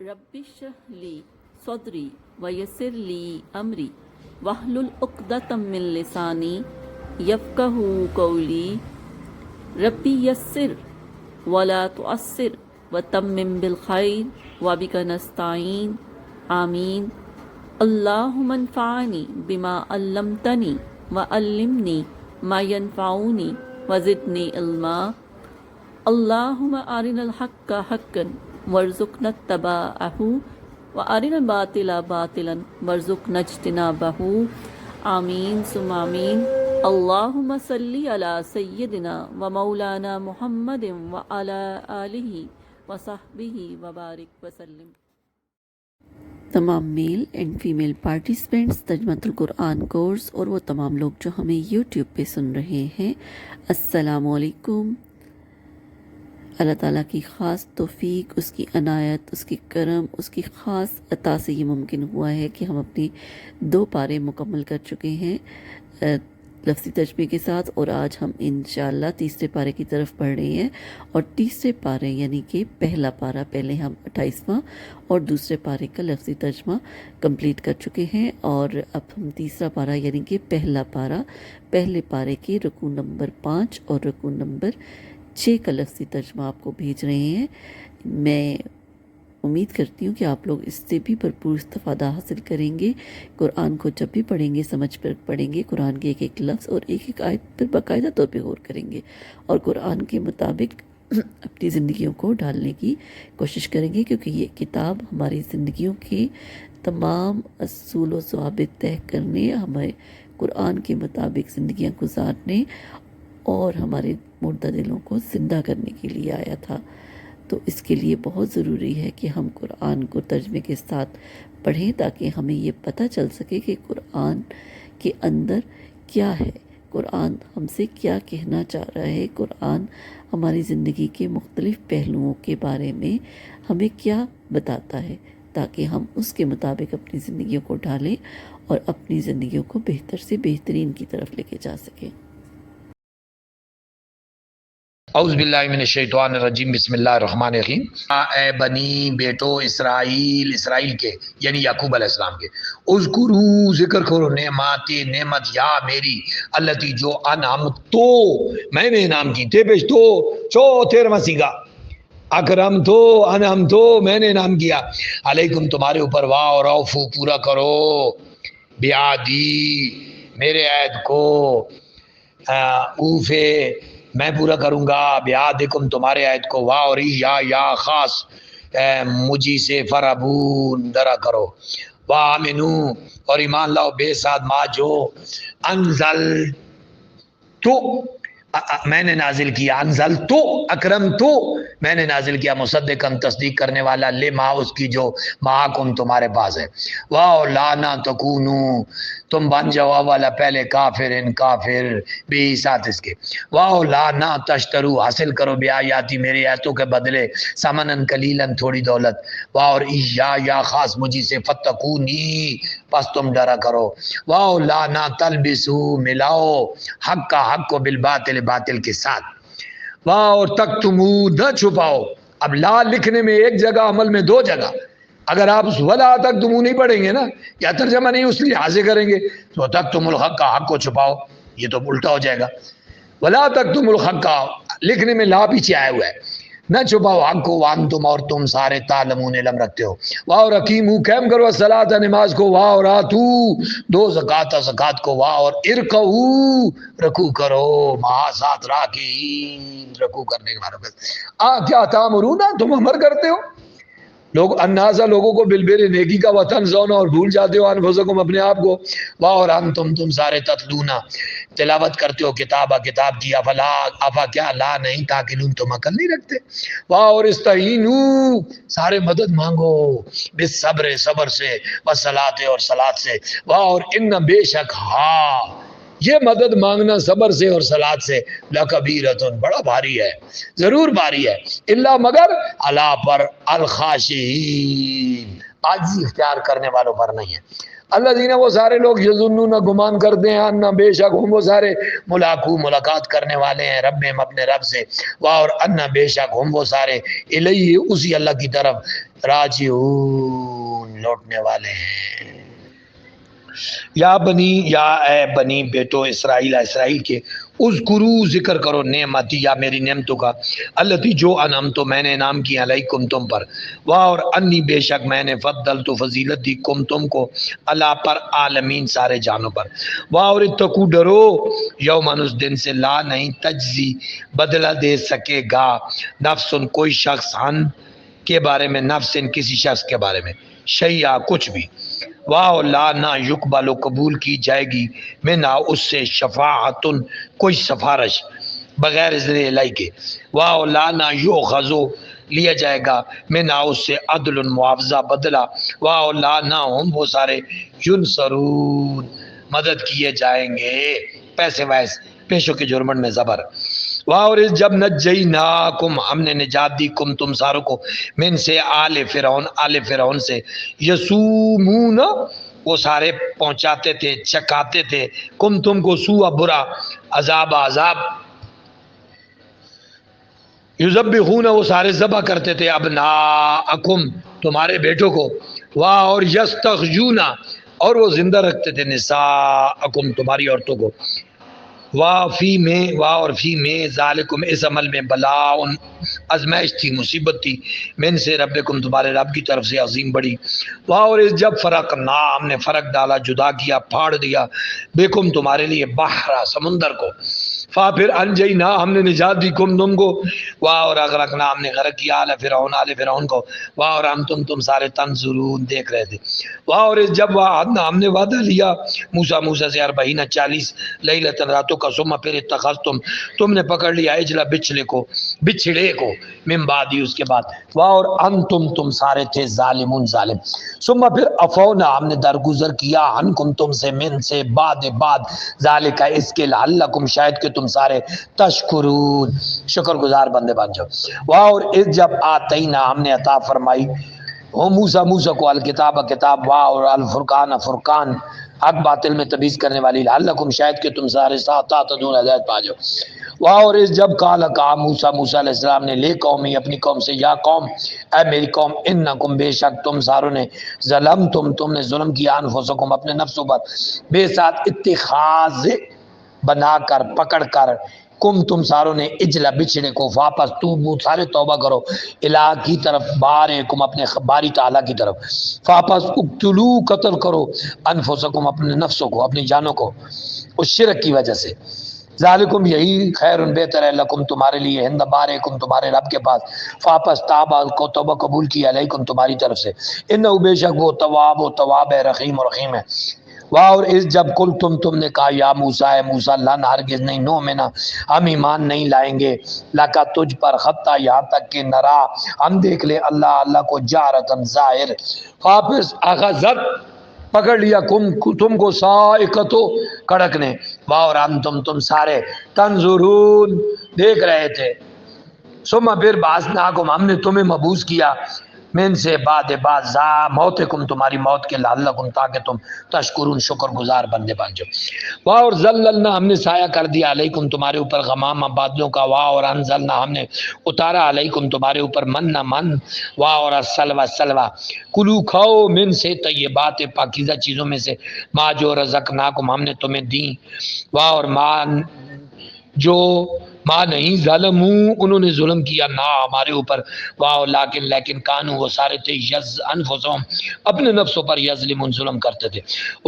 رب اشرح لی صدری ویسر لی امری واحلل عقدۃ من لسانی یفقہوا قولی ربی یسر ولا تعسر وتمم بالخیر وبک نستعین آمین اللہم انفعنی بما علمتنی وعلمنی ما ینفعنی وزدنی علما اللہم ارنا الحق حقا وارزقنا اتباعہ وارنا الباطل باطلا وارزقنا اجتنابہ آمین ثم آمین اللہم صلی علی سیدنا و مولانا محمد وعلی آلہ وصحبہ وبارک وسلم۔ تمام میل اینڈ فیمیل پارٹیسپینٹس ترجمۃ القرآن کورس اور وہ تمام لوگ جو ہمیں یوٹیوب پہ سن رہے ہیں، السلام علیکم۔ اللہ تعالیٰ کی خاص توفیق، اس کی عنایت، اس کی کرم، اس کی خاص عطا سے یہ ممکن ہوا ہے کہ ہم اپنے 2 پارے مکمل کر چکے ہیں لفظی ترجمے کے ساتھ، اور آج ہم انشاءاللہ تیسرے پارے کی طرف پڑھ رہے ہیں، اور تیسرے پارے یعنی کہ پہلا پارہ، پہلے ہم 28واں اور دوسرے پارے کا لفظی ترجمہ کمپلیٹ کر چکے ہیں، اور اب ہم تیسرا پارہ یعنی کہ پہلا پارہ، پہلے پارے کے رکوع نمبر 5 اور رکوع نمبر 6 کا لفظی ترجمہ آپ کو بھیج رہے ہیں۔ میں امید کرتی ہوں کہ آپ لوگ اس سے بھی بھرپور استفادہ حاصل کریں گے۔ قرآن کو جب بھی پڑھیں گے، سمجھ پر پڑھیں گے، قرآن کے ایک ایک لفظ اور ایک ایک آیت پر باقاعدہ طور پہ غور کریں گے، اور قرآن کے مطابق اپنی زندگیوں کو ڈھالنے کی کوشش کریں گے، کیونکہ یہ کتاب ہماری زندگیوں کے تمام اصول و ضوابط طے کرنے، ہمیں قرآن کے مطابق زندگیاں گزارنے اور ہمارے مردہ دلوں کو زندہ کرنے کے لیے آیا تھا۔ تو اس کے لیے بہت ضروری ہے کہ ہم قرآن کو ترجمے کے ساتھ پڑھیں، تاکہ ہمیں یہ پتہ چل سکے کہ قرآن کے اندر کیا ہے، قرآن ہم سے کیا کہنا چاہ رہا ہے، قرآن ہماری زندگی کے مختلف پہلوؤں کے بارے میں ہمیں کیا بتاتا ہے، تاکہ ہم اس کے مطابق اپنی زندگیوں کو ڈھالیں اور اپنی زندگیوں کو بہتر سے بہترین کی طرف لے کے جا سکیں۔ اعوذ باللہ من الشیطان الرجیم، بسم اللہ الرحمن الرحیم۔ اے بنی بیٹو اسرائیل، اسرائیل کے یعنی یعقوب علیہ السلام کے، اذکروا ذکر کرو نعمت یا میری، التی جو انعمت تو میں نے انعام کی، تے پیش تو 13واں سیگا، اکرم تو انعم تو میں نے انعام کیا، علیکم تمہارے اوپر، واہ اور اوفو پورا کرو، بیعدی میرے عہد کو، اوفے میں پورا کروں گا، بیعدکم تمہارے عہد کو، واہ اور یا خاص مجھی سے فرحبون ڈرا کرو، وآمنو اور ایمان لاؤ بے ساتھ ما جو انزل تو میں نے نازل کیا، انزل تو اکرم تو میں نے نازل کیا، مصدقاً تصدیق کرنے والا، لما اس کی جو معاکم تمہارے پاس ہے، واو لا نہ تکونو تم بن جاؤ والا پہلے کافر بھی ساتھ اس کے، واو لا نہ تشترو حاصل کرو بے آیاتی میرے آیتوں کے بدلے سمنن قلیلاً تھوڑی دولت، واو اور یا خاص مجھی سے فتقونی پس تم ڈرا کرو، واو لا نہ تلبسو ملاؤ حق کا حق کو بالباطل باطل کے ساتھ، واہ اور تک تمو نہ چھپاؤ، اب لا لکھنے میں ایک جگہ عمل میں 2 جگہ، اگر آپ اس ولا تک تمو نہیں پڑھیں گے نا، یا ترجمہ نہیں اس لحاظ سے کریں گے تو تک تم الحق کا حق کو چھپاؤ، یہ تو الٹا ہو جائے گا، ولا تک تم الحق کا لکھنے میں لا پیچھے آیا ہوا ہے، نہ چھپاؤ حق کو، وان تم اور تم سارے تعلمون علم رکھتے ہو، واہ اور حکیمو قائم کرو الصلاۃ نماز کو، واہ اور آتو دو زکات کو، واہ اور ارکعو رکوع کرو، مہا ساتھ راکعین رکوع کرنے کے بعد، کیا تامرون تم امر کرتے ہو لوگ اناسا لوگوں کو بالبر نیکی کا، وطن زونا اور بھول جاتے ہو انفسکم اپنے آپ کو، واہ اور تم سارے تتلونا تلاوت کرتے ہو کتاب کی، افا کیا لا نہیں تاکلون تم عقل نہیں رکھتے، واہ اور استعینو سارے مدد مانگو، بالصبر صبر سے، والصلاۃ اور صلاۃ سے، واہ اور ان بے شک ہاں یہ مدد مانگنا صبر سے اور صلاۃ سے، لکبیرۃ بڑا بھاری ہے، ضرور بھاری ہے، الا مگر علی پر الخاشعین عاجزی اختیار کرنے والوں پر نہیں ہے، اللہ دینا وہ سارے لوگ یظنون گمان کرتے ہیں ان بے شک ہم وہ سارے ملاقات کرنے والے ہیں رب میں اپنے رب سے، اور ان بے شک ہم وہ سارے الیہ اسی اللہ کی طرف راجعون لوٹنے والے ہیں۔ یا بنی، یا اے بنی بیٹو اسرائیل، اسرائیل کے، اذکرو ذکر کرو نعمتی، یا میری نعمتوں کا، التی جو انعمت میں نے انعام کیا علیکم تم پر، اور انی بے شک میں نے فضلت فضیلت دی کم تم کو اللہ پر عالمین سارے جانوں پر، اور اتقو ڈرو یومن اس دن سے لا نہیں تجزی بدلہ دے سکے گا نفس کوئی شخص ہن کے بارے میں، نفس کسی شخص کے بارے میں، شیعہ کچھ بھی، واہ لا نہ یقبل و قبول کی جائے گی میں نہ اس سے شفاعتن کوئی سفارش بغیر اذن الہی کے، واہ لا نہ یؤخذ لیا جائے گا میں نہ اس سے عدل معاوضہ بدلہ، واہ لا نہ ہم وہ سارے ینصرون مدد کیے جائیں گے، پیسے وائس پیشوں کے جرمن میں زبر، اور جب نجیناکم ہم نے نجات دی کم تم ساروں کو من سے آل فرعون سے، یسومون وہ سارے پہنچاتے تھے چکاتے تھے کم تم کو سوء برا عذاب، یذبحون وہ سارے ذبح کرتے تھے ابناءکم تمہارے بیٹوں کو، واہ اور یستخجون اور وہ زندہ رکھتے تھے نساءکم تمہاری عورتوں کو، فی میں ذالکم اس عمل میں بلاء آزمائش تھی، مصیبت تھی، من سے ربکم تمہارے رب کی طرف سے عظیم بڑی، اور جب فرقنا ہم نے فرق ڈالا جدا کیا پھاڑ دیا بکم تمہارے لیے بحر سمندر کو، پھر انجینا ہم نے نجات دی کم تم کو، اور اغرقنا ہم نے غرق کیا آل فرعون کو، اور تم سارے تنظرون دیکھ رہے تھے، اور جب وعدنا ہم نے وعدہ لیا موسیٰ سے 40 لیلۃ راتوں کا، ثم پھر اتخذتم تم نے پکڑ لیا اجلا بچھڑے کو من بعدی اس کے بعد، اور تم سارے تھے ظالمون ظالم، ثم پھر عفونا ہم نے درگزر کیا عنکم تم سے من سے بعد ذالک اس کے لعلکم شاید کہ تم سارے تشکرون شکر گزار بندے بن جاؤ، اور اس جب آتینا ہم نے عطا فرمائی ہو موسیٰ کو الکتاب کتاب، اور الفرقان فرقان حق باطل میں تمیز کرنے والی، لعلکم شاید کہ تم سارے ساتھ تہتدون ہدایت پا جاؤ، اور اس جب کہا موسیٰ علیہ السلام نے لے قومی اپنی قوم سے، یا قوم اے میری قوم، انکم بے شک تم ساروں نے تم نے ظلم کیا انفسکم اپنے نفسوں پر، بے ساتھ اتخاذ بنا کر پکڑ کر تم ساروں نے اجلا بچھڑے کو، واپس سارے توبہ کرو الہ کی طرف بارکم اپنے باری تعالیٰ کی طرف، واپس اقتلو قتل کرو انفسکم اپنے نفسوں کو اپنی جانوں کو اس شرک کی وجہ سے، ذالکم یہی خیر بہتر ہے لکم تمہارے لیے عند بارکم تمہارے رب کے پاس، واپس تابا کو توبہ قبول کیا علیکم تمہاری طرف سے، انہو بے شک وہ تواب ہے رحیم و رحیم ہے، اور اس جب کل تم نے کہا یا موسیٰ اے موسیٰ لن ہرگز نہیں نؤمنا ہم ایمان نہیں لائیں گے لکا تجھ پر حتیٰ یہاں تک کہ نرا ہم دیکھ لے اللہ کو جارتن ظاہر، واپس اخذت پکڑ لیا تم کو صاعقۃ کڑک نے، اور تم سارے تنظرون دیکھ رہے تھے، ثم پھر بعثناکم ہم نے تمہیں مبعوث کیا من سے بعد موتکم تمہاری موت کے، لعلکم تاکہ تم تشکرون شکر گزار بندے بن جاؤ، اور ذللنا ہم نے سایہ کر دیا علیکم تمہارے اوپر غمام بادلوں کا، اور انزلنا ہم نے اتارا علیکم تمہارے اوپر من اور السلوى کلو کھاؤ من سے طیبات پاکیزہ چیزوں میں سے، ما جو رزقناکم ہم نے تمہیں دیں، اور جو ماں نہیں ظالموں انہوں نے ظلم کیا نہ ہمارے اوپر، لیکن کانو وہ سارے تھے انفسہم اپنے نفسوں پر یظلمون ظلم کرتے تھے،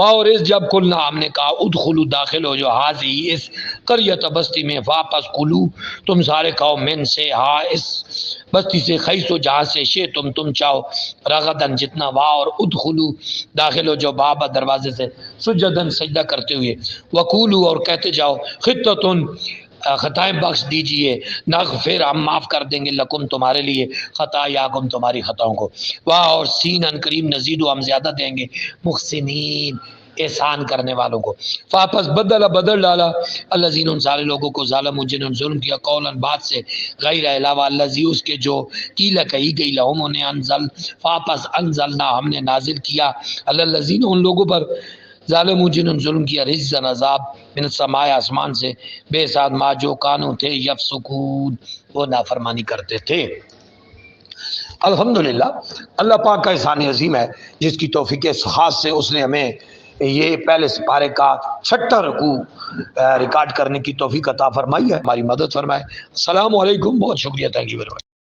اور اس جب کلنا ہم نے کہا ادخلوا داخل ہو جو حاضی اس قریت بستی میں، واپس کلو تم سارے کھاؤ من سے اس بستی سے، خیسو جہاں سے شے تم چاہو، رغدن جتنا، اور ادخلوا داخل ہو جو بابا دروازے سے، سجدن سجدہ کرتے ہوئے، وقولوا اور کہتے جاؤ، خطتن خطائیں بخش دیجئے، نغفر ہم معاف کر دیں گے لکم تمہارے لیے، خطایاکم تمہاری خطاؤں کو، اور سین ان قریب نزید ہم زیادہ دیں گے، محسنین احسان کرنے والوں کو. فاپس بدل ڈالا الذین ان سارے لوگوں کو ظالموا جنہوں نے ظلم کیا قولا بات سے غیر علاوہ الذی اس کے جو قیل کہی گئی لہم انہیں انزل فاپس انزلنا ہم نے نازل کیا علی الذین ان لوگوں پر ظالموا جنہوں نے ظلم کیا رجزا عذاب من السماء آسمان سے بے ساتھ ما جو کانوں تھے یفسقون وہ نافرمانی کرتے تھے. الحمدللہ اللہ پاک کا احسان عظیم ہے جس کی توفیق خاص سے اس نے ہمیں یہ پہلے سپارے کا 6واں رکوع ریکارڈ کرنے کی توفیق عطا فرمائی ہے. ہماری مدد فرمائے. السلام علیکم. بہت شکریہ. Thank you very much.